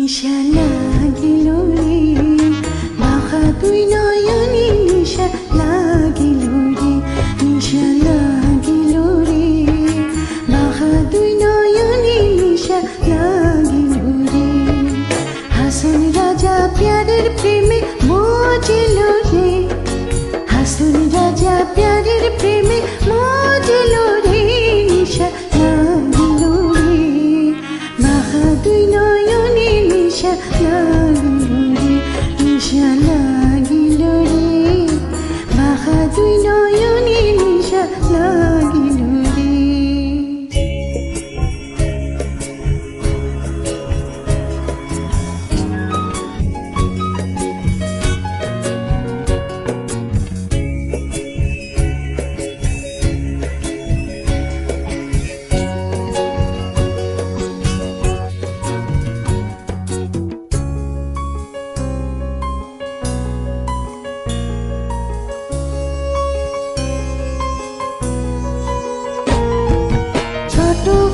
নিশা লাগিল রে বাঁকা দুই নয়নে নিশা লাগিল রে নিশা লাগিল রে বাঁকা দুই নয়নে নিশা লাগিল রে হাসন রাজা প্যারের প্রেমে মজিল রে হাসন রাজা প্যারের প্রেমে মজিল রে নিশা লাগিল রে বাঁকা দুই নয়নে নিশা লাগিল রে নিশা লাগিল রে বাঁকা দুই নয়নে নিশা লাগিল রে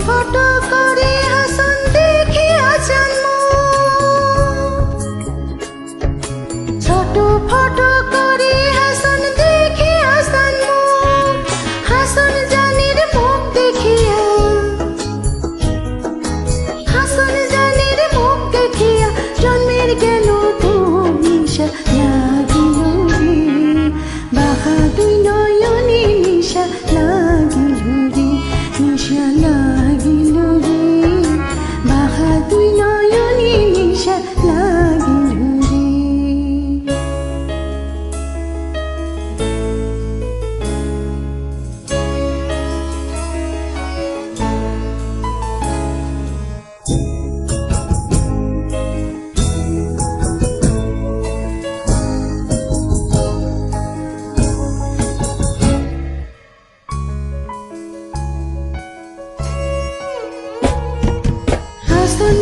ফটো করে হাসন দেখে আসান ছোট ফটো করে হাসন দেখে আসান হাসন জানের মুখ দেখিয়া হাসন জানের মুখ দেখিয়া জন্মের গেল তো নিশা লাগিল রে বাঁকা দুই নয়নে নিশা লাগিল রে নিশা লাগিল রে বাঁকা দুই নয়নে নিশা লাগিল রে হাসন